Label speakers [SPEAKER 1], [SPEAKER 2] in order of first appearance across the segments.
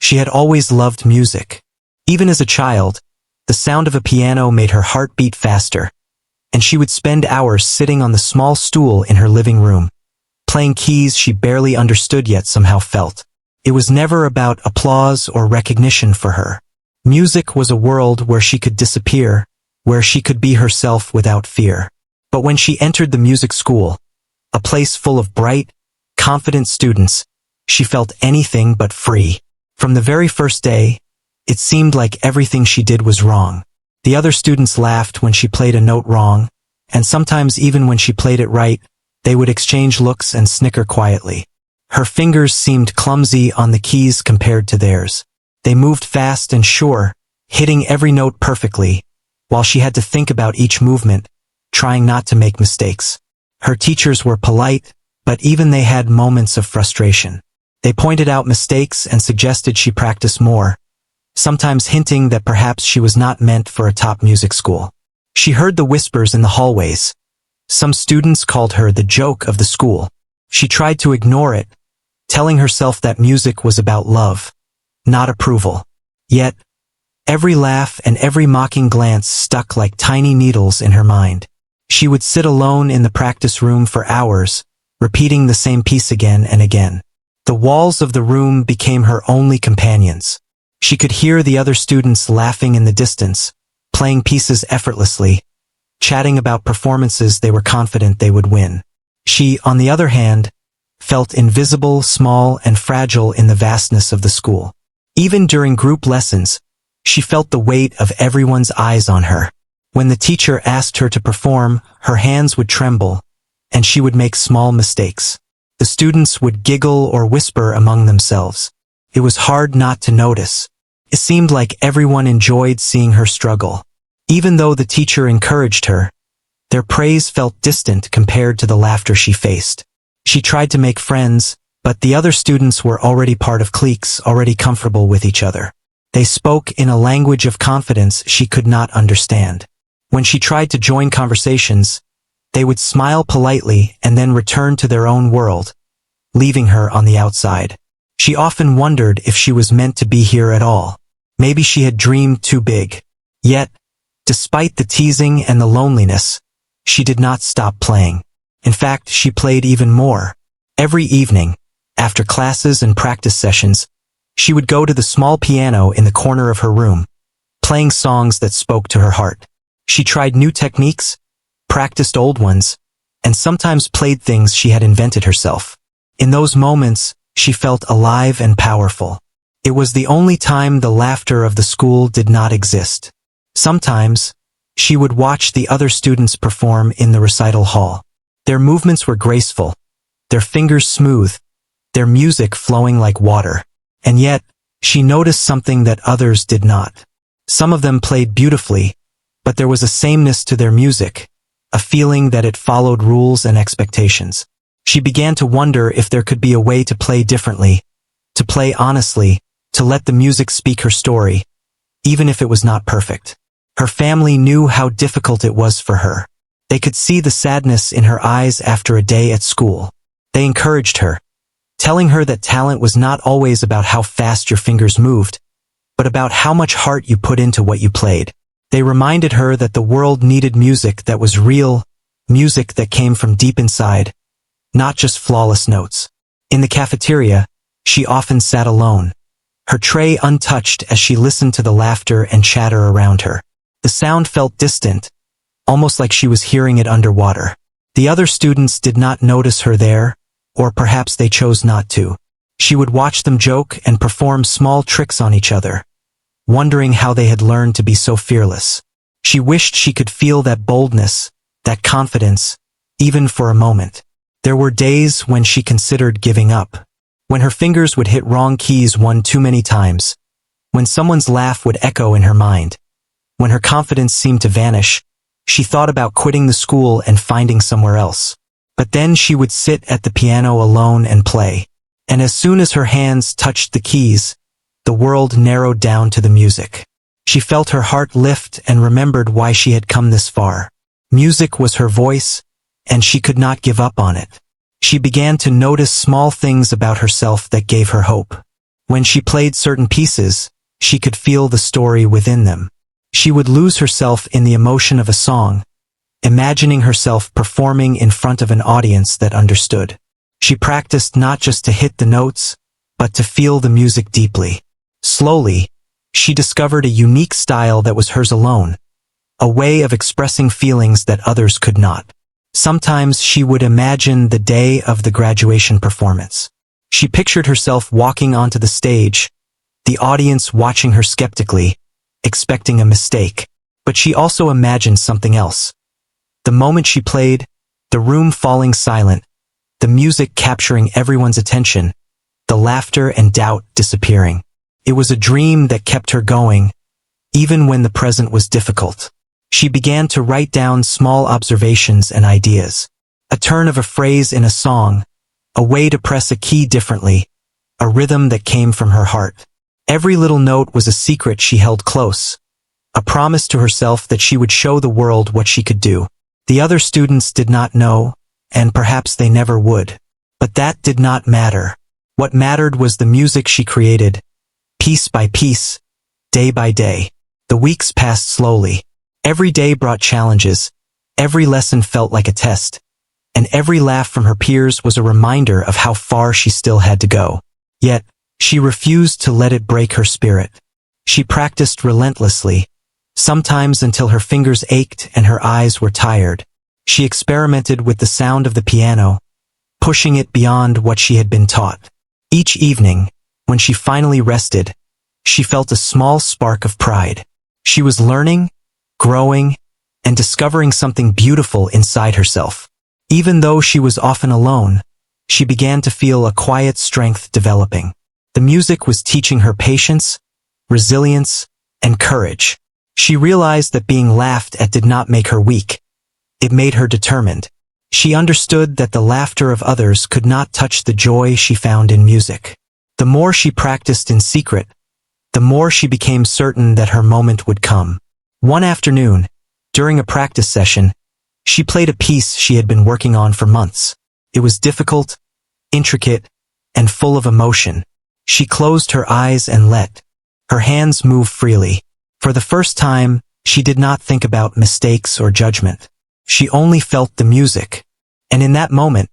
[SPEAKER 1] She had always loved music. Even as a child, the sound of a piano made her heart beat faster, and she would spend hours sitting on the small stool in her living room, playing keys she barely understood yet somehow felt. It was never about applause or recognition for her. Music was a world where she could disappear, where she could be herself without fear. But when she entered the music school, a place full of bright, confident students, she felt anything but free. From the very first day, it seemed like everything she did was wrong. The other students laughed when she played a note wrong, and sometimes even when she played it right, they would exchange looks and snicker quietly. Her fingers seemed clumsy on the keys compared to theirs. They moved fast and sure, hitting every note perfectly, while she had to think about each movement, trying not to make mistakes. Her teachers were polite, but even they had moments of frustration. They pointed out mistakes and suggested she practice more, sometimes hinting that perhaps she was not meant for a top music school. She heard the whispers in the hallways. Some students called her the joke of the school. She tried to ignore it, telling herself that music was about love, not approval. Yet, every laugh and every mocking glance stuck like tiny needles in her mind. She would sit alone in the practice room for hours, repeating the same piece again and again. The walls of the room became her only companions. She could hear the other students laughing in the distance, playing pieces effortlessly, chatting about performances they were confident they would win. She, on the other hand, felt invisible, small, and fragile in the vastness of the school. Even during group lessons, she felt the weight of everyone's eyes on her. When the teacher asked her to perform, her hands would tremble, and she would make small mistakes. The students would giggle or whisper among themselves. It was hard not to notice. It seemed like everyone enjoyed seeing her struggle. Even though the teacher encouraged her, their praise felt distant compared to the laughter she faced. She tried to make friends, but the other students were already part of cliques, already comfortable with each other. They spoke in a language of confidence she could not understand. When she tried to join conversations, they would smile politely and then return to their own world, leaving her on the outside. She often wondered if she was meant to be here at all. Maybe she had dreamed too big. Yet, despite the teasing and the loneliness, she did not stop playing. In fact, she played even more. Every evening, after classes and practice sessions, she would go to the small piano in the corner of her room, playing songs that spoke to her heart. She tried new techniques, practiced old ones, and sometimes played things she had invented herself. In those moments, she felt alive and powerful. It was the only time the laughter of the school did not exist. Sometimes, she would watch the other students perform in the recital hall. Their movements were graceful, their fingers smooth, their music flowing like water. And yet, she noticed something that others did not. Some of them played beautifully, but there was a sameness to their music, a feeling that it followed rules and expectations. She began to wonder if there could be a way to play differently, to play honestly, to let the music speak her story, even if it was not perfect. Her family knew how difficult it was for her. They could see the sadness in her eyes after a day at school. They encouraged her, telling her that talent was not always about how fast your fingers moved, but about how much heart you put into what you played. They reminded her that the world needed music that was real, music that came from deep inside, not just flawless notes. In the cafeteria, she often sat alone, her tray untouched as she listened to the laughter and chatter around her. The sound felt distant, almost like she was hearing it underwater. The other students did not notice her there, or perhaps they chose not to. She would watch them joke and perform small tricks on each other, wondering how they had learned to be so fearless. She wished she could feel that boldness, that confidence, even for a moment. There were days when she considered giving up, when her fingers would hit wrong keys one too many times, when someone's laugh would echo in her mind, when her confidence seemed to vanish. She thought about quitting the school and finding somewhere else. But then she would sit at the piano alone and play. And as soon as her hands touched the keys, the world narrowed down to the music. She felt her heart lift and remembered why she had come this far. Music was her voice, and she could not give up on it. She began to notice small things about herself that gave her hope. When she played certain pieces, she could feel the story within them. She would lose herself in the emotion of a song, imagining herself performing in front of an audience that understood. She practiced not just to hit the notes, but to feel the music deeply. Slowly, she discovered a unique style that was hers alone, a way of expressing feelings that others could not. Sometimes she would imagine the day of the graduation performance. She pictured herself walking onto the stage, the audience watching her skeptically, expecting a mistake. But she also imagined something else. The moment she played, the room falling silent, the music capturing everyone's attention, the laughter and doubt disappearing. It was a dream that kept her going, even when the present was difficult. She began to write down small observations and ideas. A turn of a phrase in a song, a way to press a key differently, a rhythm that came from her heart. Every little note was a secret she held close, a promise to herself that she would show the world what she could do. The other students did not know, and perhaps they never would. But that did not matter. What mattered was the music she created, piece by piece, day by day. The weeks passed slowly. Every day brought challenges, every lesson felt like a test, and every laugh from her peers was a reminder of how far she still had to go. Yet, she refused to let it break her spirit. She practiced relentlessly, sometimes until her fingers ached and her eyes were tired. She experimented with the sound of the piano, pushing it beyond what she had been taught. Each evening, when she finally rested, she felt a small spark of pride. She was learning, growing, and discovering something beautiful inside herself. Even though she was often alone, she began to feel a quiet strength developing. The music was teaching her patience, resilience, and courage. She realized that being laughed at did not make her weak. It made her determined. She understood that the laughter of others could not touch the joy she found in music. The more she practiced in secret, the more she became certain that her moment would come. One afternoon, during a practice session, she played a piece she had been working on for months. It was difficult, intricate, and full of emotion. She closed her eyes and let her hands move freely. For the first time, she did not think about mistakes or judgment. She only felt the music. And in that moment,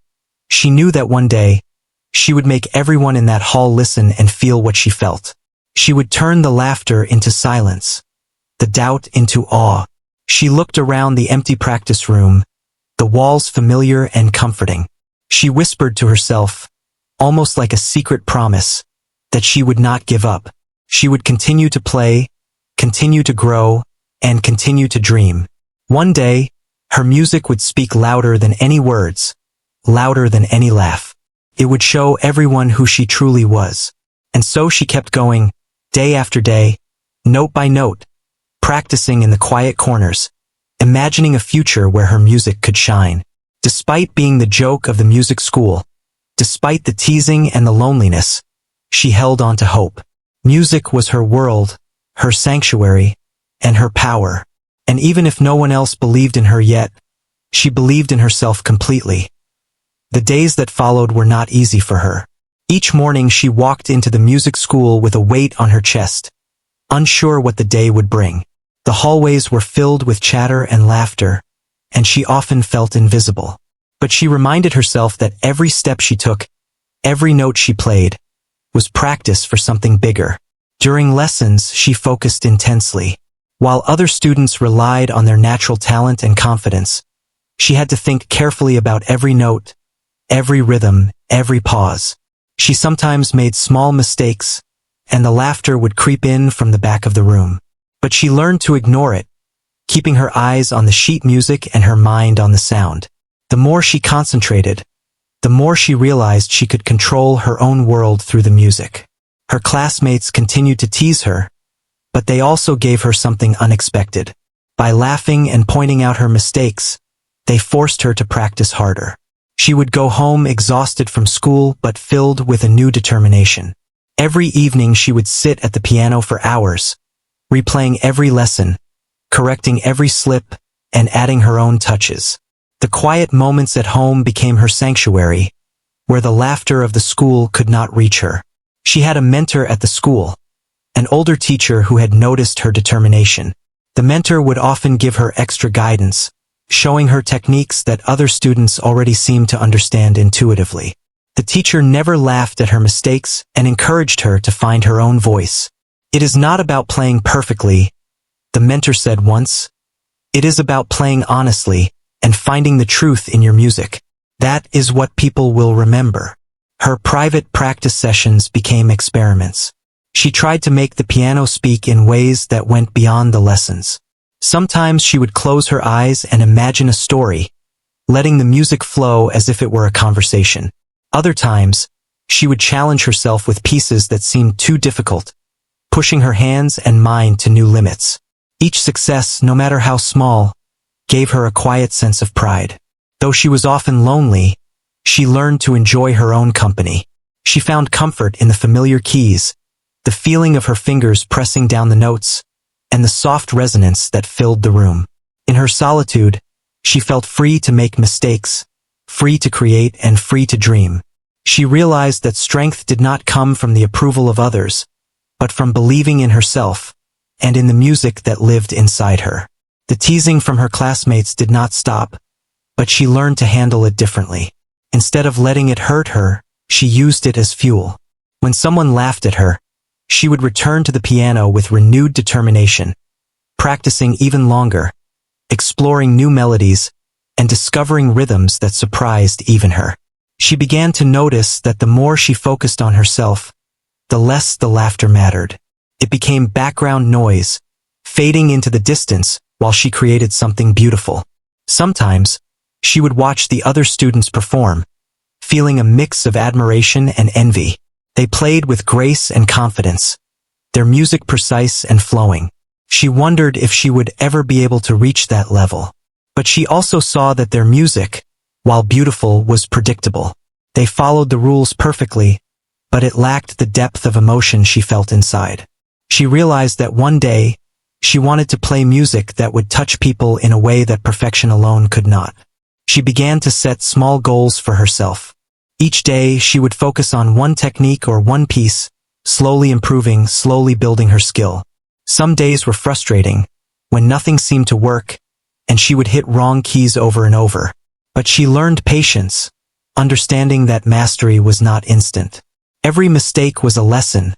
[SPEAKER 1] she knew that one day, she would make everyone in that hall listen and feel what she felt. She would turn the laughter into silence, the doubt into awe. She looked around the empty practice room, the walls familiar and comforting. She whispered to herself, almost like a secret promise, that she would not give up. She would continue to play, continue to grow, and continue to dream. One day, her music would speak louder than any words, louder than any laugh. It would show everyone who she truly was. And so she kept going, day after day, note by note, practicing in the quiet corners, imagining a future where her music could shine. Despite being the joke of the music school, despite the teasing and the loneliness, she held on to hope. Music was her world, her sanctuary, and her power. And even if no one else believed in her yet, she believed in herself completely. The days that followed were not easy for her. Each morning she walked into the music school with a weight on her chest, unsure what the day would bring. The hallways were filled with chatter and laughter, and she often felt invisible. But she reminded herself that every step she took, every note she played, was practice for something bigger. During lessons, she focused intensely. While other students relied on their natural talent and confidence, she had to think carefully about every note, every rhythm, every pause. She sometimes made small mistakes, and the laughter would creep in from the back of the room. But she learned to ignore it, keeping her eyes on the sheet music and her mind on the sound. The more she concentrated, the more she realized she could control her own world through the music. Her classmates continued to tease her, but they also gave her something unexpected. By laughing and pointing out her mistakes, they forced her to practice harder. She would go home exhausted from school but filled with a new determination. Every evening she would sit at the piano for hours, replaying every lesson, correcting every slip, and adding her own touches. The quiet moments at home became her sanctuary, where the laughter of the school could not reach her. She had a mentor at the school, an older teacher who had noticed her determination. The mentor would often give her extra guidance, showing her techniques that other students already seemed to understand intuitively. The teacher never laughed at her mistakes and encouraged her to find her own voice. "It is not about playing perfectly," the mentor said once. "It is about playing honestly and finding the truth in your music. That is what people will remember." Her private practice sessions became experiments. She tried to make the piano speak in ways that went beyond the lessons. Sometimes she would close her eyes and imagine a story, letting the music flow as if it were a conversation. Other times, she would challenge herself with pieces that seemed too difficult, pushing her hands and mind to new limits. Each success, no matter how small, gave her a quiet sense of pride. Though she was often lonely, she learned to enjoy her own company. She found comfort in the familiar keys, the feeling of her fingers pressing down the notes, and the soft resonance that filled the room. In her solitude, she felt free to make mistakes, free to create and free to dream. She realized that strength did not come from the approval of others, but from believing in herself and in the music that lived inside her. The teasing from her classmates did not stop, but she learned to handle it differently. Instead of letting it hurt her, she used it as fuel. When someone laughed at her, she would return to the piano with renewed determination, practicing even longer, exploring new melodies, and discovering rhythms that surprised even her. She began to notice that the more she focused on herself, the less the laughter mattered. It became background noise, fading into the distance while she created something beautiful. Sometimes, she would watch the other students perform, feeling a mix of admiration and envy. They played with grace and confidence, their music precise and flowing. She wondered if she would ever be able to reach that level. But she also saw that their music, while beautiful, was predictable. They followed the rules perfectly, but it lacked the depth of emotion she felt inside. She realized that one day, she wanted to play music that would touch people in a way that perfection alone could not. She began to set small goals for herself. Each day, she would focus on one technique or one piece, slowly improving, slowly building her skill. Some days were frustrating, when nothing seemed to work, and she would hit wrong keys over and over. But she learned patience, understanding that mastery was not instant. Every mistake was a lesson,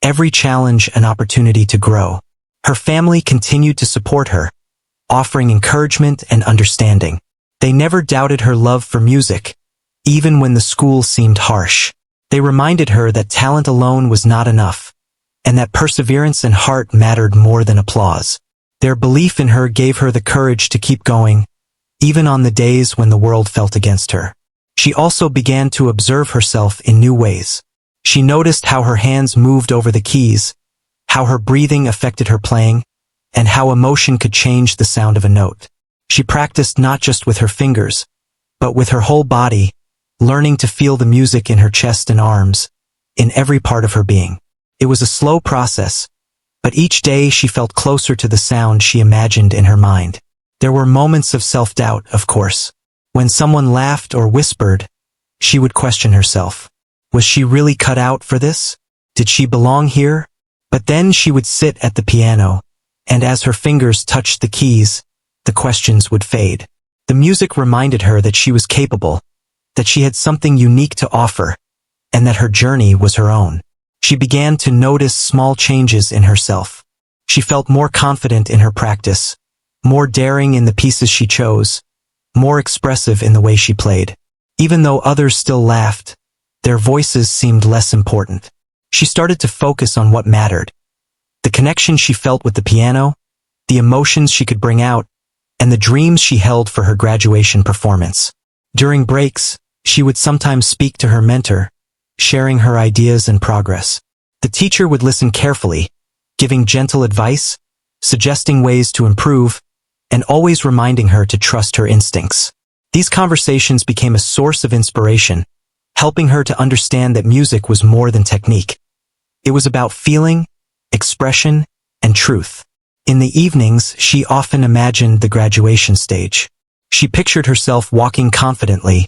[SPEAKER 1] every challenge an opportunity to grow. Her family continued to support her, offering encouragement and understanding. They never doubted her love for music, even when the school seemed harsh. They reminded her that talent alone was not enough, and that perseverance and heart mattered more than applause. Their belief in her gave her the courage to keep going, even on the days when the world felt against her. She also began to observe herself in new ways. She noticed how her hands moved over the keys, how her breathing affected her playing, and how emotion could change the sound of a note. She practiced not just with her fingers, but with her whole body, learning to feel the music in her chest and arms, in every part of her being. It was a slow process, but each day she felt closer to the sound she imagined in her mind. There were moments of self-doubt, of course. When someone laughed or whispered, she would question herself. Was she really cut out for this? Did she belong here? But then she would sit at the piano, and as her fingers touched the keys, the questions would fade. The music reminded her that she was capable, that she had something unique to offer, and that her journey was her own. She began to notice small changes in herself. She felt more confident in her practice, more daring in the pieces she chose, more expressive in the way she played. Even though others still laughed, their voices seemed less important. She started to focus on what mattered: the connection she felt with the piano, the emotions she could bring out, and the dreams she held for her graduation performance. During breaks, she would sometimes speak to her mentor, sharing her ideas and progress. The teacher would listen carefully, giving gentle advice, suggesting ways to improve, and always reminding her to trust her instincts. These conversations became a source of inspiration, helping her to understand that music was more than technique. It was about feeling, expression, and truth. In the evenings, she often imagined the graduation stage. She pictured herself walking confidently,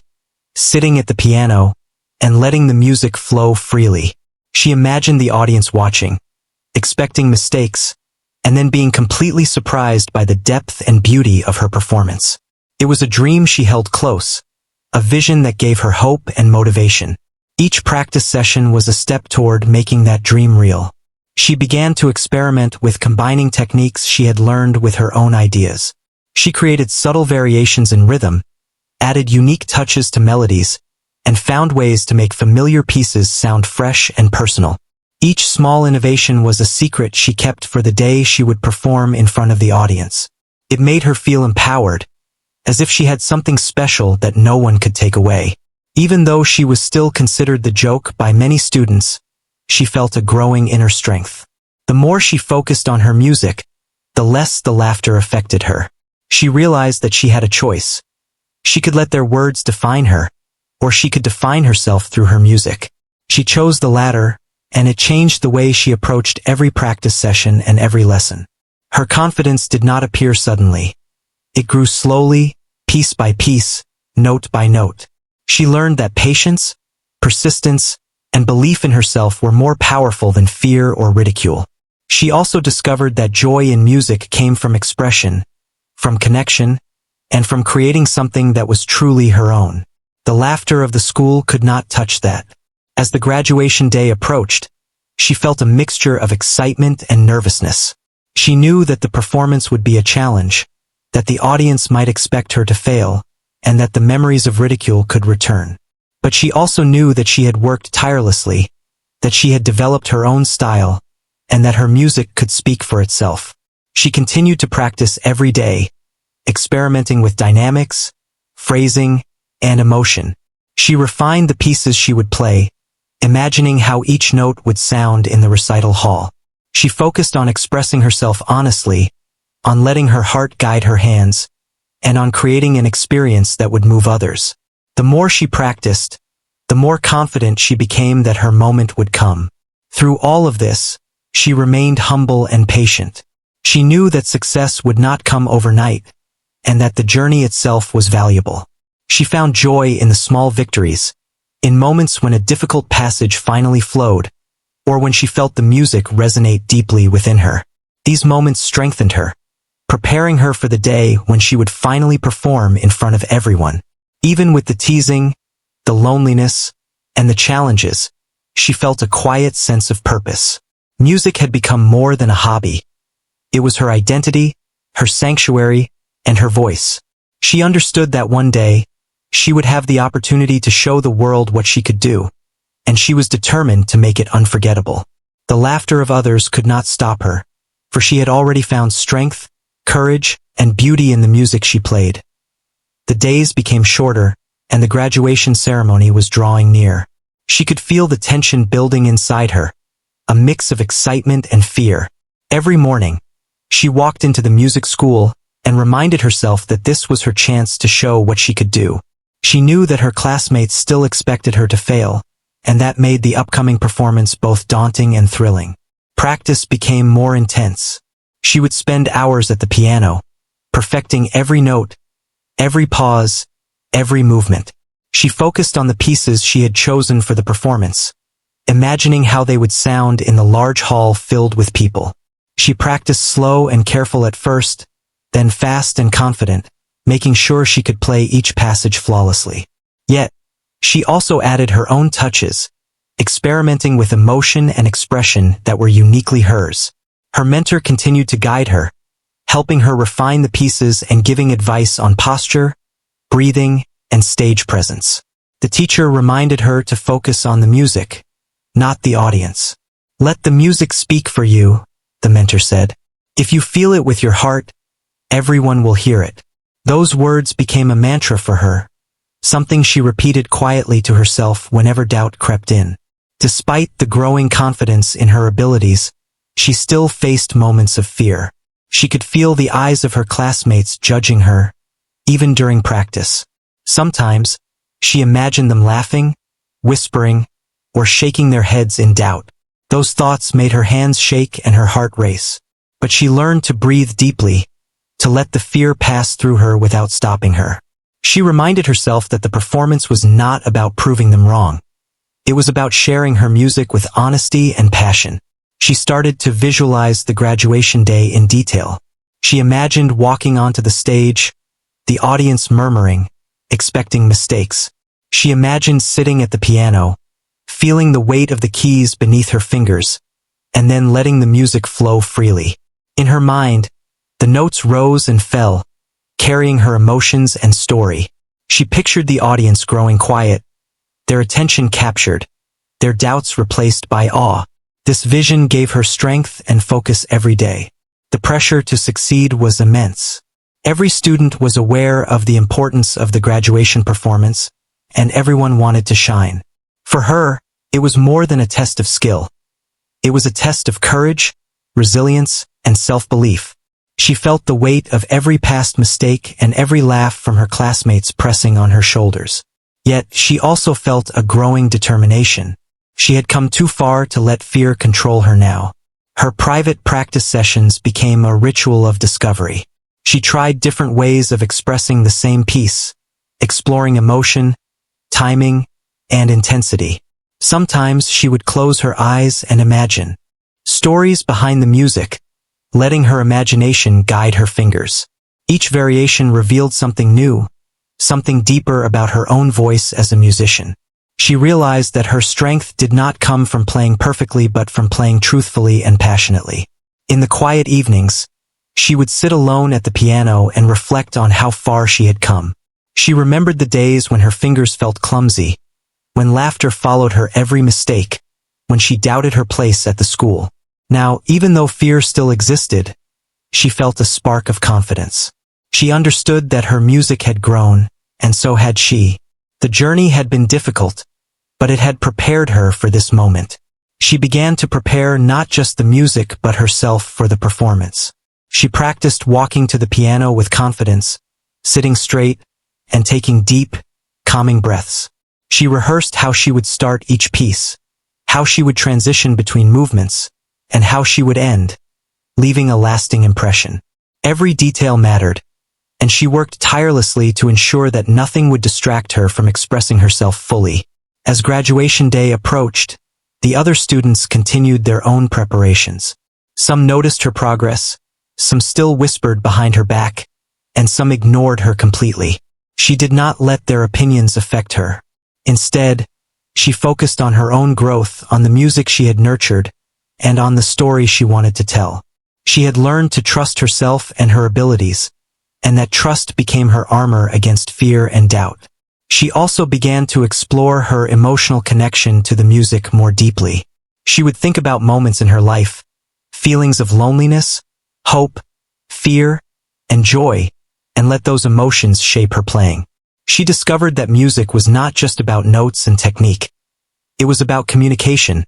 [SPEAKER 1] sitting at the piano, and letting the music flow freely. She imagined the audience watching, expecting mistakes, and then being completely surprised by the depth and beauty of her performance. It was a dream she held close, a vision that gave her hope and motivation. Each practice session was a step toward making that dream real. She began to experiment with combining techniques she had learned with her own ideas. She created subtle variations in rhythm, added unique touches to melodies, and found ways to make familiar pieces sound fresh and personal. Each small innovation was a secret she kept for the day she would perform in front of the audience. It made her feel empowered, as if she had something special that no one could take away. Even though she was still considered the joke by many students, she felt a growing inner strength. The more she focused on her music, the less the laughter affected her. She realized that she had a choice. She could let their words define her, or she could define herself through her music. She chose the latter, and it changed the way she approached every practice session and every lesson. Her confidence did not appear suddenly. It grew slowly, piece by piece, note by note. She learned that patience, persistence, and belief in herself were more powerful than fear or ridicule. She also discovered that joy in music came from expression, from connection, and from creating something that was truly her own. The laughter of the school could not touch that. As the graduation day approached, she felt a mixture of excitement and nervousness. She knew that the performance would be a challenge, that the audience might expect her to fail, and that the memories of ridicule could return. But she also knew that she had worked tirelessly, that she had developed her own style, and that her music could speak for itself. She continued to practice every day, experimenting with dynamics, phrasing, and emotion. She refined the pieces she would play, imagining how each note would sound in the recital hall. She focused on expressing herself honestly, on letting her heart guide her hands, and on creating an experience that would move others. The more she practiced, the more confident she became that her moment would come. Through all of this, she remained humble and patient. She knew that success would not come overnight, and that the journey itself was valuable. She found joy in the small victories, in moments when a difficult passage finally flowed, or when she felt the music resonate deeply within her. These moments strengthened her, preparing her for the day when she would finally perform in front of everyone. Even with the teasing, the loneliness, and the challenges, she felt a quiet sense of purpose. Music had become more than a hobby. It was her identity, her sanctuary, and her voice. She understood that one day, she would have the opportunity to show the world what she could do, and she was determined to make it unforgettable. The laughter of others could not stop her, for she had already found strength, courage, and beauty in the music she played. The days became shorter, and the graduation ceremony was drawing near. She could feel the tension building inside her, a mix of excitement and fear. Every morning, she walked into the music school and reminded herself that this was her chance to show what she could do. She knew that her classmates still expected her to fail, and that made the upcoming performance both daunting and thrilling. Practice became more intense. She would spend hours at the piano, perfecting every note, every pause, every movement. She focused on the pieces she had chosen for the performance, imagining how they would sound in the large hall filled with people. She practiced slow and careful at first, then fast and confident, making sure she could play each passage flawlessly. Yet, she also added her own touches, experimenting with emotion and expression that were uniquely hers. Her mentor continued to guide her, helping her refine the pieces and giving advice on posture, breathing, and stage presence. The teacher reminded her to focus on the music, not the audience. "Let the music speak for you," the mentor said. "If you feel it with your heart, everyone will hear it." Those words became a mantra for her, something she repeated quietly to herself whenever doubt crept in. Despite the growing confidence in her abilities, she still faced moments of fear. She could feel the eyes of her classmates judging her, even during practice. Sometimes, she imagined them laughing, whispering, or shaking their heads in doubt. Those thoughts made her hands shake and her heart race. But she learned to breathe deeply, to let the fear pass through her without stopping her. She reminded herself that the performance was not about proving them wrong. It was about sharing her music with honesty and passion. She started to visualize the graduation day in detail. She imagined walking onto the stage, the audience murmuring, expecting mistakes. She imagined sitting at the piano, feeling the weight of the keys beneath her fingers, and then letting the music flow freely. In her mind, the notes rose and fell, carrying her emotions and story. She pictured the audience growing quiet, their attention captured, their doubts replaced by awe. This vision gave her strength and focus every day. The pressure to succeed was immense. Every student was aware of the importance of the graduation performance, and everyone wanted to shine. For her, it was more than a test of skill. It was a test of courage, resilience, and self-belief. She felt the weight of every past mistake and every laugh from her classmates pressing on her shoulders. Yet, she also felt a growing determination. She had come too far to let fear control her now. Her private practice sessions became a ritual of discovery. She tried different ways of expressing the same piece, exploring emotion, timing, and intensity. Sometimes she would close her eyes and imagine stories behind the music, letting her imagination guide her fingers. Each variation revealed something new, something deeper about her own voice as a musician. She realized that her strength did not come from playing perfectly but from playing truthfully and passionately. In the quiet evenings, she would sit alone at the piano and reflect on how far she had come. She remembered the days when her fingers felt clumsy, when laughter followed her every mistake, when she doubted her place at the school. Now, even though fear still existed, she felt a spark of confidence. She understood that her music had grown, and so had she. The journey had been difficult, but it had prepared her for this moment. She began to prepare not just the music but herself for the performance. She practiced walking to the piano with confidence, sitting straight, and taking deep, calming breaths. She rehearsed how she would start each piece, how she would transition between movements, and how she would end, leaving a lasting impression. Every detail mattered, and she worked tirelessly to ensure that nothing would distract her from expressing herself fully. As graduation day approached, the other students continued their own preparations. Some noticed her progress, some still whispered behind her back, and some ignored her completely. She did not let their opinions affect her. Instead, she focused on her own growth, on the music she had nurtured, and on the story she wanted to tell. She had learned to trust herself and her abilities, and that trust became her armor against fear and doubt. She also began to explore her emotional connection to the music more deeply. She would think about moments in her life, feelings of loneliness, hope, fear, and joy, and let those emotions shape her playing. She discovered that music was not just about notes and technique. It was about communication,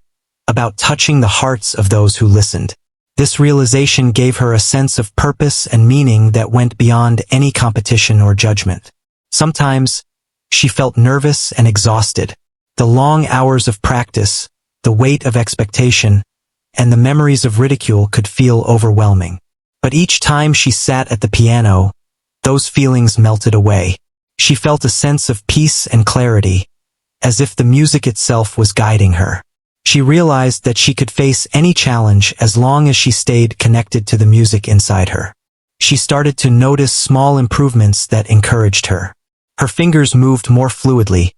[SPEAKER 1] about touching the hearts of those who listened. This realization gave her a sense of purpose and meaning that went beyond any competition or judgment. Sometimes, she felt nervous and exhausted. The long hours of practice, the weight of expectation, and the memories of ridicule could feel overwhelming. But each time she sat at the piano, those feelings melted away. She felt a sense of peace and clarity, as if the music itself was guiding her. She realized that she could face any challenge as long as she stayed connected to the music inside her. She started to notice small improvements that encouraged her. Her fingers moved more fluidly,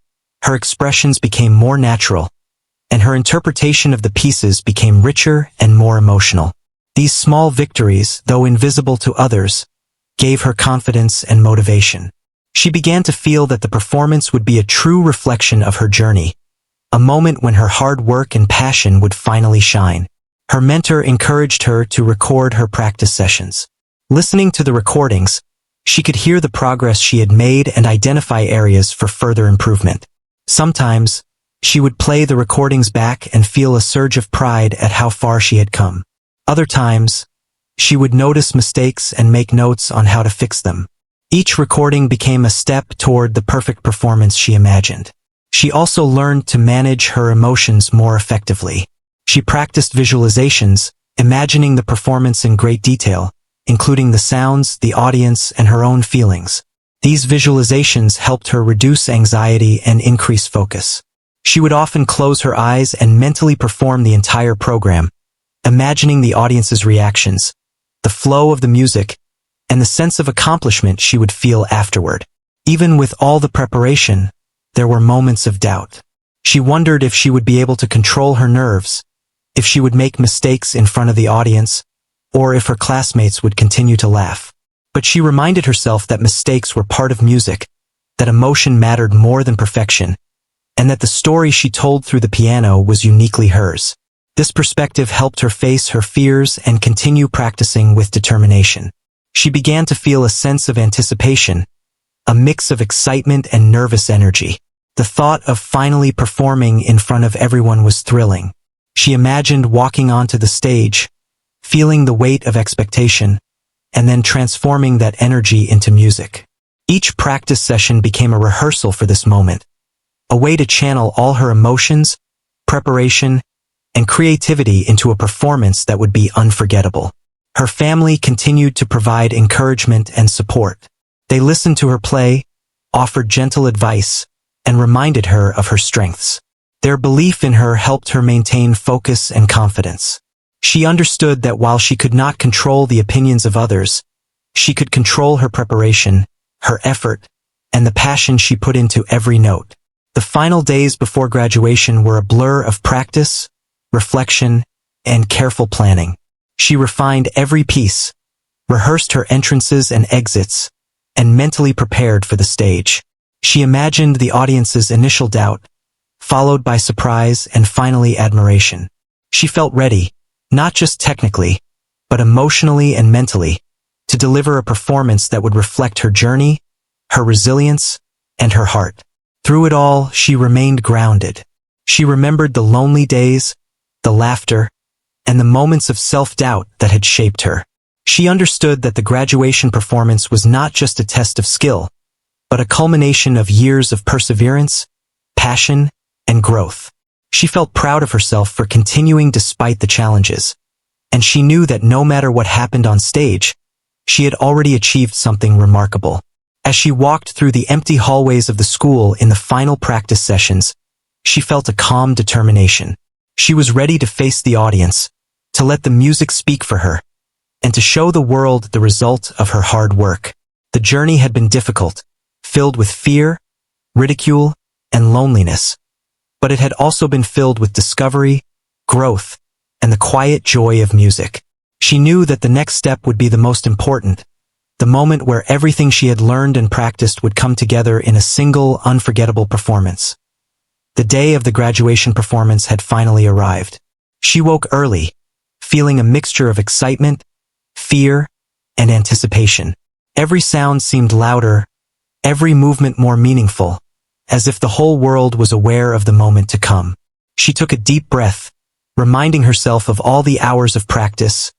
[SPEAKER 1] her expressions became more natural, and her interpretation of the pieces became richer and more emotional. These small victories, though invisible to others, gave her confidence and motivation. She began to feel that the performance would be a true reflection of her journey, a moment when her hard work and passion would finally shine. Her mentor encouraged her to record her practice sessions. Listening to the recordings, she could hear the progress she had made and identify areas for further improvement. Sometimes, she would play the recordings back and feel a surge of pride at how far she had come. Other times, she would notice mistakes and make notes on how to fix them. Each recording became a step toward the perfect performance she imagined. She also learned to manage her emotions more effectively. She practiced visualizations, imagining the performance in great detail, including the sounds, the audience, and her own feelings. These visualizations helped her reduce anxiety and increase focus. She would often close her eyes and mentally perform the entire program, imagining the audience's reactions, the flow of the music, and the sense of accomplishment she would feel afterward. Even with all the preparation, there were moments of doubt. She wondered if she would be able to control her nerves, if she would make mistakes in front of the audience, or if her classmates would continue to laugh. But she reminded herself that mistakes were part of music, that emotion mattered more than perfection, and that the story she told through the piano was uniquely hers. This perspective helped her face her fears and continue practicing with determination. She began to feel a sense of anticipation, a mix of excitement and nervous energy. The thought of finally performing in front of everyone was thrilling. She imagined walking onto the stage, feeling the weight of expectation, and then transforming that energy into music. Each practice session became a rehearsal for this moment, a way to channel all her emotions, preparation, and creativity into a performance that would be unforgettable. Her family continued to provide encouragement and support. They listened to her play, offered gentle advice, and reminded her of her strengths. Their belief in her helped her maintain focus and confidence. She understood that while she could not control the opinions of others, she could control her preparation, her effort, and the passion she put into every note. The final days before graduation were a blur of practice, reflection, and careful planning. She refined every piece, rehearsed her entrances and exits, and mentally prepared for the stage. She imagined the audience's initial doubt, followed by surprise and finally admiration. She felt ready, not just technically, but emotionally and mentally, to deliver a performance that would reflect her journey, her resilience, and her heart. Through it all, she remained grounded. She remembered the lonely days, the laughter, and the moments of self-doubt that had shaped her. She understood that the graduation performance was not just a test of skill, but a culmination of years of perseverance, passion, and growth. She felt proud of herself for continuing despite the challenges, and she knew that no matter what happened on stage, she had already achieved something remarkable. As she walked through the empty hallways of the school in the final practice sessions, she felt a calm determination. She was ready to face the audience, to let the music speak for her, and to show the world the result of her hard work. The journey had been difficult, filled with fear, ridicule, and loneliness, but it had also been filled with discovery, growth, and the quiet joy of music. She knew that the next step would be the most important, the moment where everything she had learned and practiced would come together in a single, unforgettable performance. The day of the graduation performance had finally arrived. She woke early, feeling a mixture of excitement, fear, and anticipation. Every sound seemed louder, every movement more meaningful, as if the whole world was aware of the moment to come. She took a deep breath, reminding herself of all the hours of practice,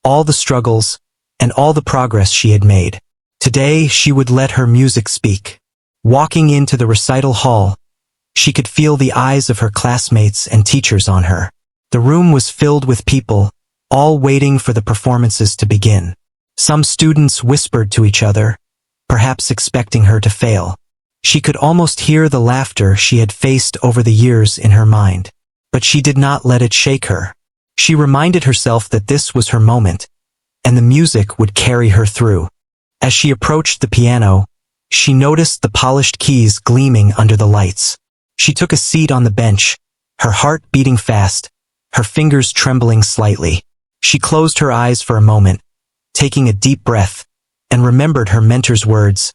[SPEAKER 1] all the struggles, and all the progress she had made. Today, she would let her music speak. Walking into the recital hall, she could feel the eyes of her classmates and teachers on her. The room was filled with people, all waiting for the performances to begin. Some students whispered to each other, perhaps expecting her to fail. She could almost hear the laughter she had faced over the years in her mind. But she did not let it shake her. She reminded herself that this was her moment, and the music would carry her through. As she approached the piano, she noticed the polished keys gleaming under the lights. She took a seat on the bench, her heart beating fast, her fingers trembling slightly. She closed her eyes for a moment, taking a deep breath, and remembered her mentor's words.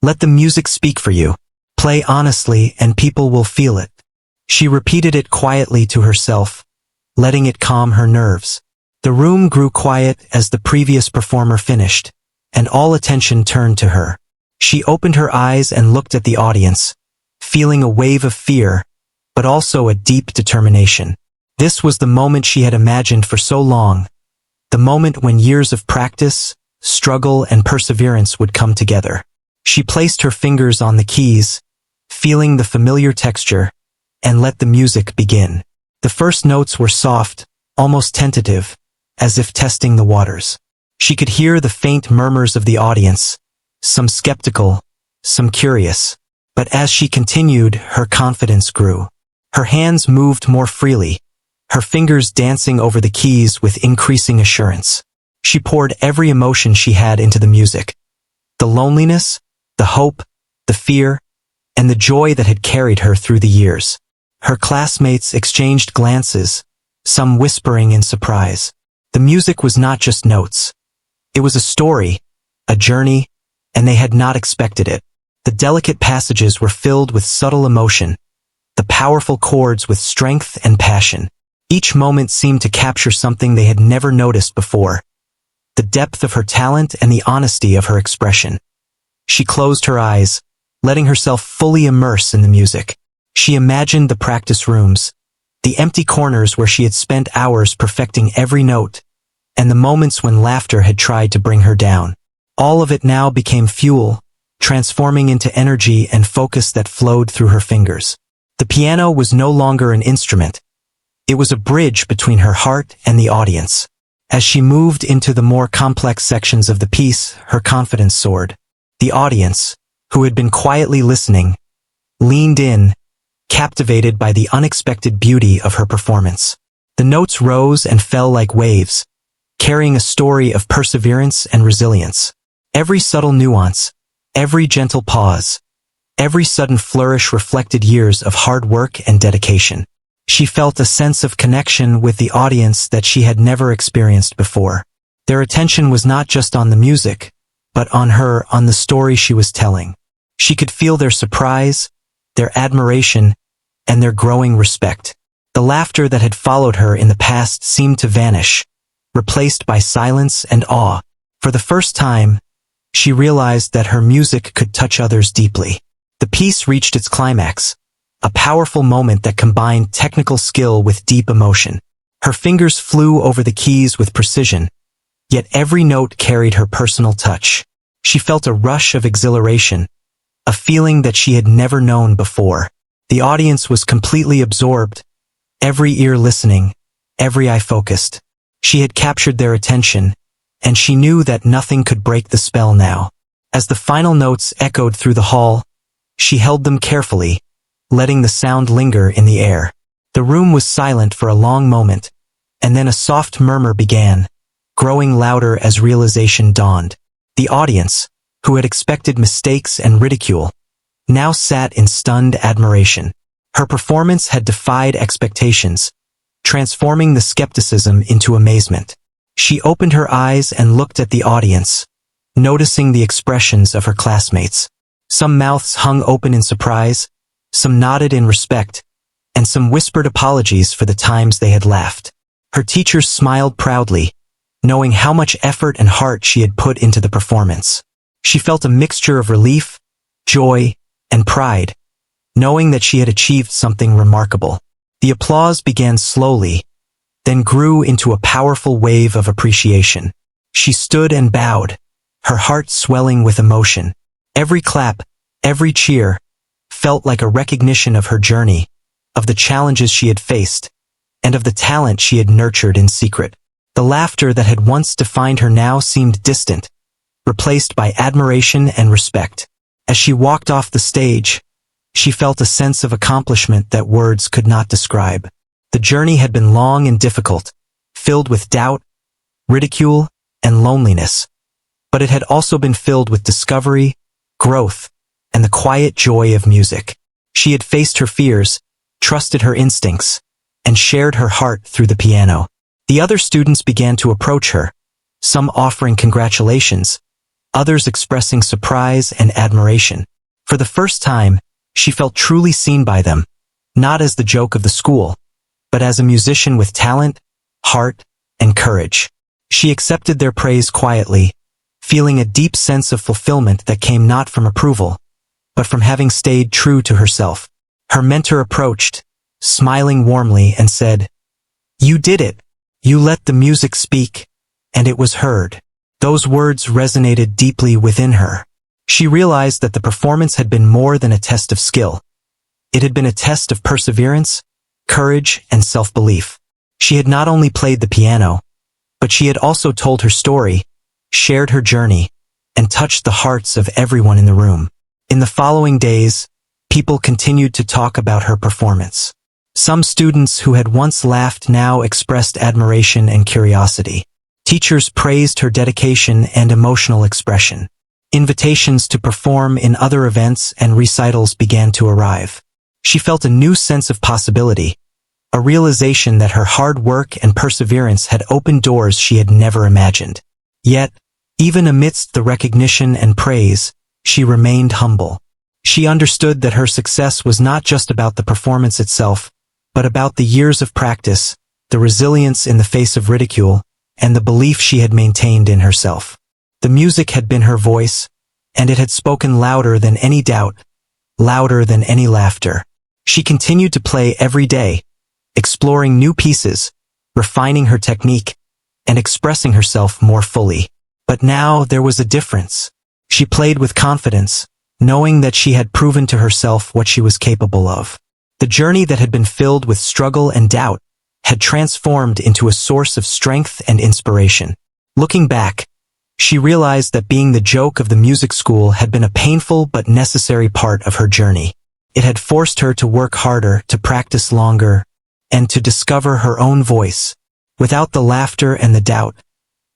[SPEAKER 1] "Let the music speak for you. Play honestly and people will feel it." She repeated it quietly to herself, letting it calm her nerves. The room grew quiet as the previous performer finished, and all attention turned to her. She opened her eyes and looked at the audience, feeling a wave of fear, but also a deep determination. This was the moment she had imagined for so long, the moment when years of practice, struggle, and perseverance would come together. She placed her fingers on the keys, feeling the familiar texture, and let the music begin. The first notes were soft, almost tentative, as if testing the waters. She could hear the faint murmurs of the audience, some skeptical, some curious. But as she continued, her confidence grew. Her hands moved more freely, her fingers dancing over the keys with increasing assurance. She poured every emotion she had into the music. The loneliness, the hope, the fear, and the joy that had carried her through the years. Her classmates exchanged glances, some whispering in surprise. The music was not just notes. It was a story, a journey, and they had not expected it. The delicate passages were filled with subtle emotion, the powerful chords with strength and passion. Each moment seemed to capture something they had never noticed before. The depth of her talent and the honesty of her expression. She closed her eyes, letting herself fully immerse in the music. She imagined the practice rooms, the empty corners where she had spent hours perfecting every note, and the moments when laughter had tried to bring her down. All of it now became fuel, transforming into energy and focus that flowed through her fingers. The piano was no longer an instrument. It was a bridge between her heart and the audience. As she moved into the more complex sections of the piece, her confidence soared. The audience, who had been quietly listening, leaned in, captivated by the unexpected beauty of her performance. The notes rose and fell like waves, carrying a story of perseverance and resilience. Every subtle nuance, every gentle pause, every sudden flourish reflected years of hard work and dedication. She felt a sense of connection with the audience that she had never experienced before. Their attention was not just on the music, but on her, on the story she was telling. She could feel their surprise, their admiration, and their growing respect. The laughter that had followed her in the past seemed to vanish, replaced by silence and awe. For the first time, she realized that her music could touch others deeply. The piece reached its climax, a powerful moment that combined technical skill with deep emotion. Her fingers flew over the keys with precision, yet every note carried her personal touch. She felt a rush of exhilaration, a feeling that she had never known before. The audience was completely absorbed, every ear listening, every eye focused. She had captured their attention, and she knew that nothing could break the spell now. As the final notes echoed through the hall, she held them carefully, letting the sound linger in the air. The room was silent for a long moment, and then a soft murmur began, growing louder as realization dawned. The audience, who had expected mistakes and ridicule, now sat in stunned admiration. Her performance had defied expectations, transforming the skepticism into amazement. She opened her eyes and looked at the audience, noticing the expressions of her classmates. Some mouths hung open in surprise, some nodded in respect, and some whispered apologies for the times they had laughed. Her teachers smiled proudly, knowing how much effort and heart she had put into the performance. She felt a mixture of relief, joy, and pride, knowing that she had achieved something remarkable. The applause began slowly, then grew into a powerful wave of appreciation. She stood and bowed, her heart swelling with emotion. Every clap, every cheer, felt like a recognition of her journey, of the challenges she had faced, and of the talent she had nurtured in secret. The laughter that had once defined her now seemed distant, replaced by admiration and respect. As she walked off the stage, she felt a sense of accomplishment that words could not describe. The journey had been long and difficult, filled with doubt, ridicule, and loneliness, but it had also been filled with discovery, growth, and the quiet joy of music. She had faced her fears, trusted her instincts, and shared her heart through the piano. The other students began to approach her, some offering congratulations, others expressing surprise and admiration. For the first time, she felt truly seen by them, not as the joke of the school, but as a musician with talent, heart, and courage. She accepted their praise quietly, feeling a deep sense of fulfillment that came not from approval, but from having stayed true to herself. Her mentor approached, smiling warmly, and said, "You did it. You let the music speak, and it was heard." Those words resonated deeply within her. She realized that the performance had been more than a test of skill. It had been a test of perseverance, courage, and self-belief. She had not only played the piano, but she had also told her story, shared her journey, and touched the hearts of everyone in the room. In the following days, people continued to talk about her performance. Some students who had once laughed now expressed admiration and curiosity. Teachers praised her dedication and emotional expression. Invitations to perform in other events and recitals began to arrive. She felt a new sense of possibility, a realization that her hard work and perseverance had opened doors she had never imagined. Yet, even amidst the recognition and praise, she remained humble. She understood that her success was not just about the performance itself, but about the years of practice, the resilience in the face of ridicule, and the belief she had maintained in herself. The music had been her voice, and it had spoken louder than any doubt, louder than any laughter. She continued to play every day, exploring new pieces, refining her technique, and expressing herself more fully. But now there was a difference. She played with confidence, knowing that she had proven to herself what she was capable of. The journey that had been filled with struggle and doubt had transformed into a source of strength and inspiration. Looking back, she realized that being the joke of the music school had been a painful but necessary part of her journey. It had forced her to work harder, to practice longer, and to discover her own voice. Without the laughter and the doubt,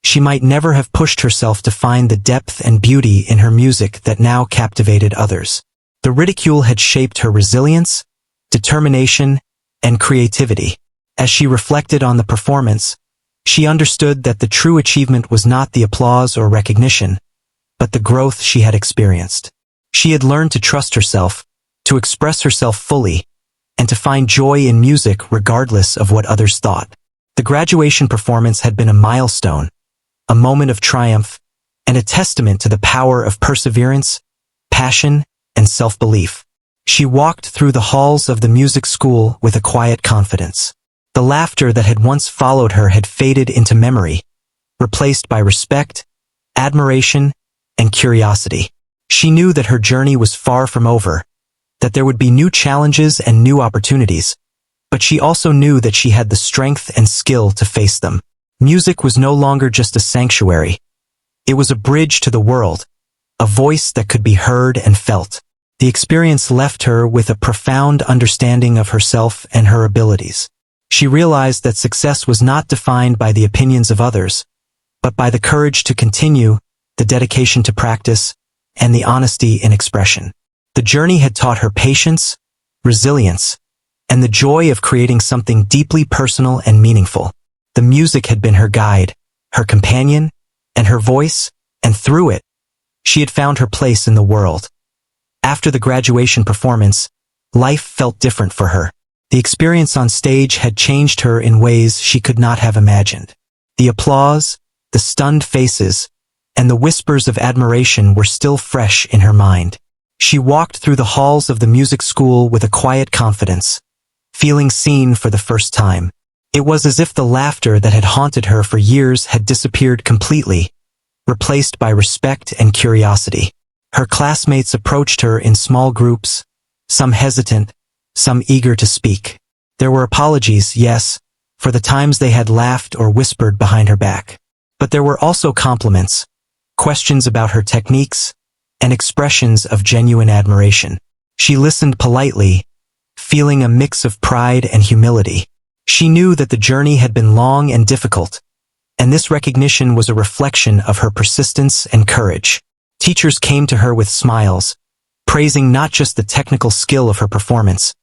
[SPEAKER 1] she might never have pushed herself to find the depth and beauty in her music that now captivated others. The ridicule had shaped her resilience, determination, and creativity. As she reflected on the performance, she understood that the true achievement was not the applause or recognition, but the growth she had experienced. She had learned to trust herself, to express herself fully, and to find joy in music regardless of what others thought. The graduation performance had been a milestone, a moment of triumph, and a testament to the power of perseverance, passion, and self-belief. She walked through the halls of the music school with a quiet confidence. The laughter that had once followed her had faded into memory, replaced by respect, admiration, and curiosity. She knew that her journey was far from over, that there would be new challenges and new opportunities, but she also knew that she had the strength and skill to face them. Music was no longer just a sanctuary. It was a bridge to the world, a voice that could be heard and felt. The experience left her with a profound understanding of herself and her abilities. She realized that success was not defined by the opinions of others, but by the courage to continue, the dedication to practice, and the honesty in expression. The journey had taught her patience, resilience, and the joy of creating something deeply personal and meaningful. The music had been her guide, her companion, and her voice, and through it, she had found her place in the world. After the graduation performance, life felt different for her. The experience on stage had changed her in ways she could not have imagined. The applause, the stunned faces, and the whispers of admiration were still fresh in her mind. She walked through the halls of the music school with a quiet confidence, feeling seen for the first time. It was as if the laughter that had haunted her for years had disappeared completely, replaced by respect and curiosity. Her classmates approached her in small groups, some hesitant, some eager to speak. There were apologies, yes, for the times they had laughed or whispered behind her back. But there were also compliments, questions about her techniques, and expressions of genuine admiration. She listened politely, feeling a mix of pride and humility. She knew that the journey had been long and difficult, and this recognition was a reflection of her persistence and courage. Teachers came to her with smiles, praising not just the technical skill of her performance,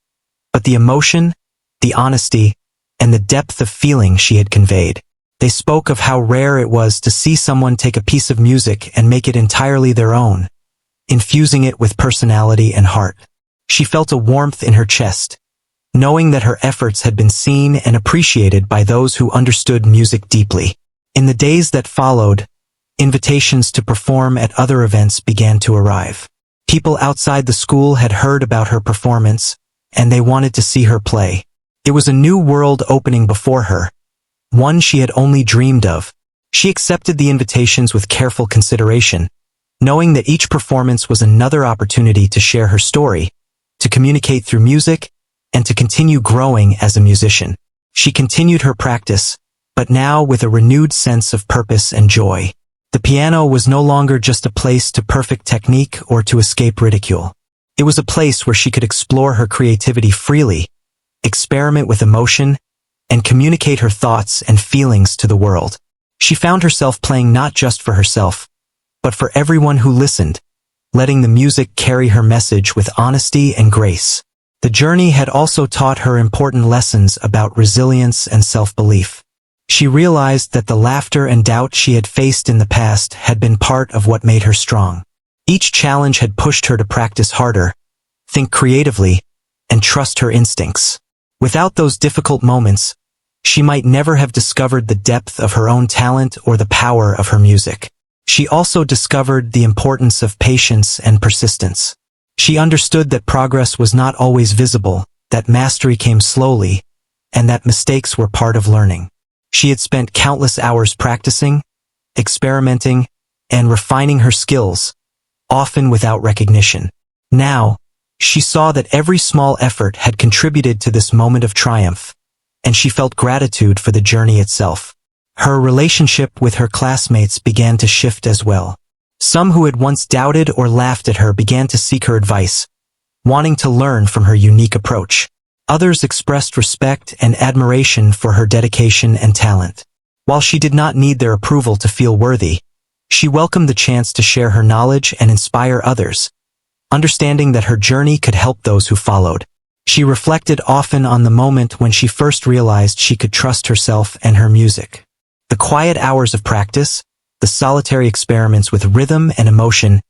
[SPEAKER 1] but the emotion, the honesty, and the depth of feeling she had conveyed. They spoke of how rare it was to see someone take a piece of music and make it entirely their own, infusing it with personality and heart. She felt a warmth in her chest, knowing that her efforts had been seen and appreciated by those who understood music deeply. In the days that followed, invitations to perform at other events began to arrive. People outside the school had heard about her performance, and they wanted to see her play. It was a new world opening before her, one she had only dreamed of. She accepted the invitations with careful consideration, knowing that each performance was another opportunity to share her story, to communicate through music, and to continue growing as a musician. She continued her practice, but now with a renewed sense of purpose and joy. The piano was no longer just a place to perfect technique or to escape ridicule. It was a place where she could explore her creativity freely, experiment with emotion, and communicate her thoughts and feelings to the world. She found herself playing not just for herself, but for everyone who listened, letting the music carry her message with honesty and grace. The journey had also taught her important lessons about resilience and self-belief. She realized that the laughter and doubt she had faced in the past had been part of what made her strong. Each challenge had pushed her to practice harder, think creatively, and trust her instincts. Without those difficult moments, she might never have discovered the depth of her own talent or the power of her music. She also discovered the importance of patience and persistence. She understood that progress was not always visible, that mastery came slowly, and that mistakes were part of learning. She had spent countless hours practicing, experimenting, and refining her skills, often without recognition. Now, she saw that every small effort had contributed to this moment of triumph, and she felt gratitude for the journey itself. Her relationship with her classmates began to shift as well. Some who had once doubted or laughed at her began to seek her advice, wanting to learn from her unique approach. Others expressed respect and admiration for her dedication and talent. While she did not need their approval to feel worthy, she welcomed the chance to share her knowledge and inspire others, understanding that her journey could help those who followed. She reflected often on the moment when she first realized she could trust herself and her music. The quiet hours of practice, the solitary experiments with rhythm and emotion,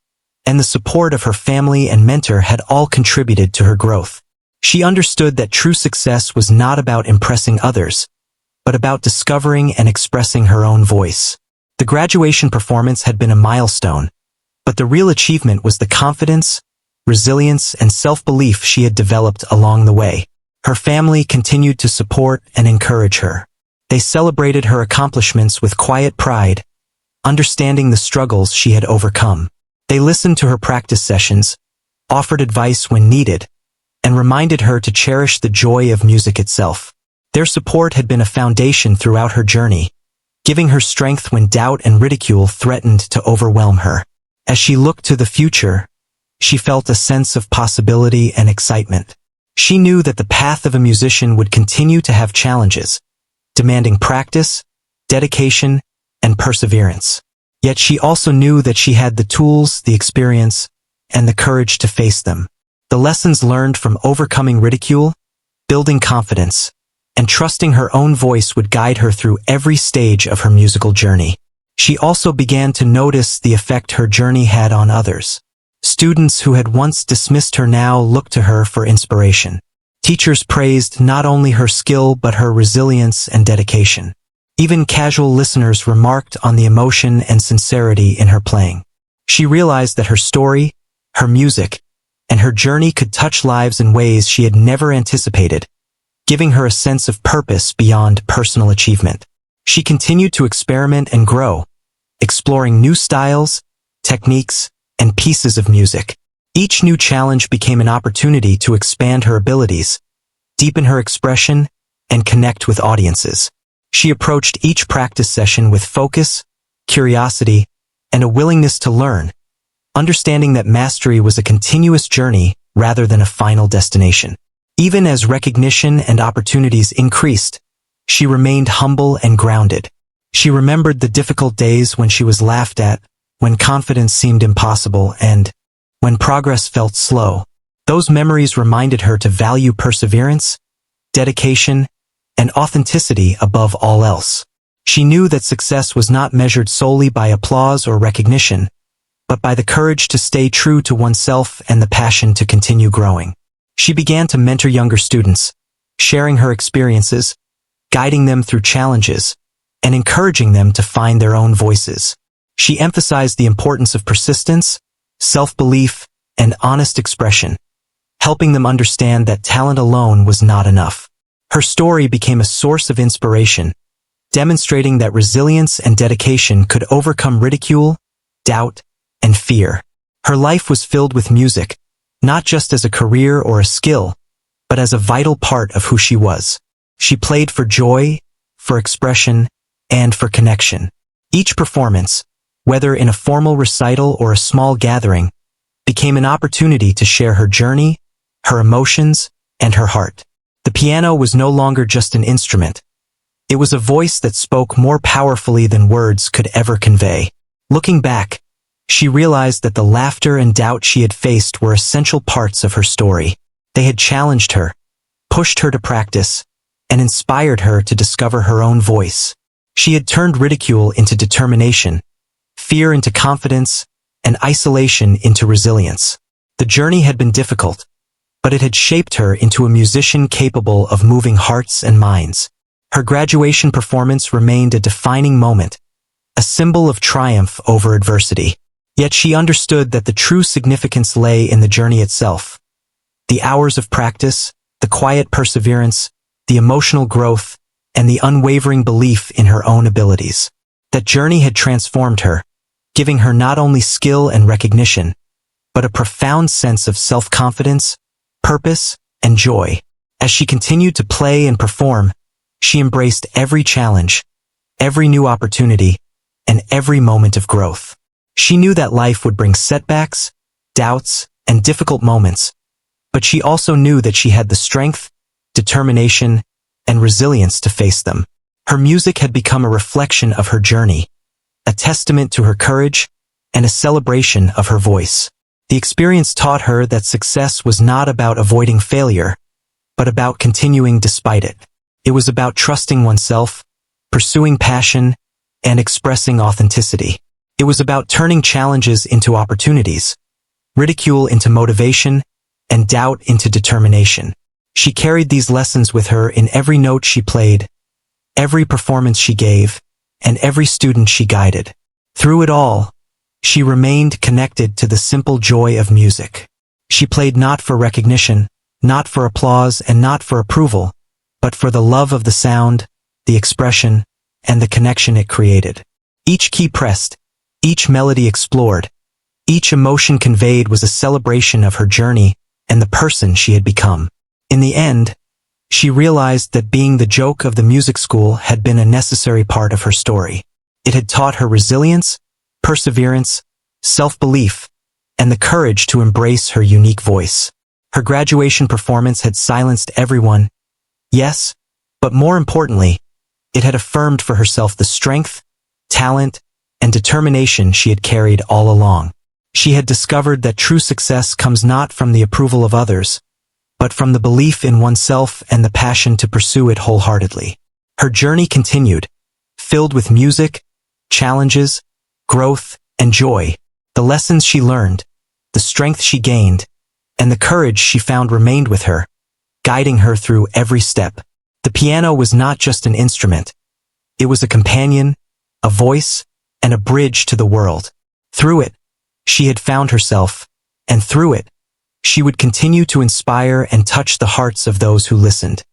[SPEAKER 1] and the support of her family and mentor had all contributed to her growth. She understood that true success was not about impressing others, but about discovering and expressing her own voice. The graduation performance had been a milestone, but the real achievement was the confidence, resilience, and self-belief she had developed along the way. Her family continued to support and encourage her. They celebrated her accomplishments with quiet pride, understanding the struggles she had overcome. They listened to her practice sessions, offered advice when needed, and reminded her to cherish the joy of music itself. Their support had been a foundation throughout her journey, giving her strength when doubt and ridicule threatened to overwhelm her. As she looked to the future, she felt a sense of possibility and excitement. She knew that the path of a musician would continue to have challenges, demanding practice, dedication, and perseverance. Yet she also knew that she had the tools, the experience, and the courage to face them. The lessons learned from overcoming ridicule, building confidence, and trusting her own voice would guide her through every stage of her musical journey. She also began to notice the effect her journey had on others. Students who had once dismissed her now looked to her for inspiration. Teachers praised not only her skill but her resilience and dedication. Even casual listeners remarked on the emotion and sincerity in her playing. She realized that her story, her music, and her journey could touch lives in ways she had never anticipated, giving her a sense of purpose beyond personal achievement. She continued to experiment and grow, exploring new styles, techniques, and pieces of music. Each new challenge became an opportunity to expand her abilities, deepen her expression, and connect with audiences. She approached each practice session with focus, curiosity, and a willingness to learn, understanding that mastery was a continuous journey rather than a final destination. Even as recognition and opportunities increased, she remained humble and grounded. She remembered the difficult days when she was laughed at, when confidence seemed impossible, and when progress felt slow. Those memories reminded her to value perseverance, dedication, and authenticity above all else. She knew that success was not measured solely by applause or recognition, but by the courage to stay true to oneself and the passion to continue growing. She began to mentor younger students, sharing her experiences, guiding them through challenges, and encouraging them to find their own voices. She emphasized the importance of persistence, self-belief, and honest expression, helping them understand that talent alone was not enough. Her story became a source of inspiration, demonstrating that resilience and dedication could overcome ridicule, doubt, and fear. Her life was filled with music, not just as a career or a skill, but as a vital part of who she was. She played for joy, for expression, and for connection. Each performance, whether in a formal recital or a small gathering, became an opportunity to share her journey, her emotions, and her heart. The piano was no longer just an instrument. It was a voice that spoke more powerfully than words could ever convey. Looking back, she realized that the laughter and doubt she had faced were essential parts of her story. They had challenged her, pushed her to practice, and inspired her to discover her own voice. She had turned ridicule into determination, fear into confidence, and isolation into resilience. The journey had been difficult, but it had shaped her into a musician capable of moving hearts and minds. Her graduation performance remained a defining moment, a symbol of triumph over adversity. Yet she understood that the true significance lay in the journey itself. The hours of practice, the quiet perseverance, the emotional growth, and the unwavering belief in her own abilities. That journey had transformed her, giving her not only skill and recognition, but a profound sense of self-confidence, purpose, and joy. As she continued to play and perform, she embraced every challenge, every new opportunity, and every moment of growth. She knew that life would bring setbacks, doubts, and difficult moments, but she also knew that she had the strength, determination, and resilience to face them. Her music had become a reflection of her journey, a testament to her courage, and a celebration of her voice. The experience taught her that success was not about avoiding failure, but about continuing despite it. It was about trusting oneself, pursuing passion, and expressing authenticity. It was about turning challenges into opportunities, ridicule into motivation, and doubt into determination. She carried these lessons with her in every note she played, every performance she gave, and every student she guided. Through it all, she remained connected to the simple joy of music. She played not for recognition, not for applause, and not for approval, but for the love of the sound, the expression, and the connection it created. Each key pressed, each melody explored, each emotion conveyed was a celebration of her journey and the person she had become. In the end, she realized that being the joke of the music school had been a necessary part of her story. It had taught her resilience, perseverance, self-belief, and the courage to embrace her unique voice. Her graduation performance had silenced everyone, yes, but more importantly, it had affirmed for herself the strength, talent, and determination she had carried all along. She had discovered that true success comes not from the approval of others, but from the belief in oneself and the passion to pursue it wholeheartedly. Her journey continued, filled with music, challenges, growth, and joy. The lessons she learned, the strength she gained, and the courage she found remained with her, guiding her through every step. The piano was not just an instrument. It was a companion, a voice, and a bridge to the world. Through it, she had found herself, and through it, she would continue to inspire and touch the hearts of those who listened.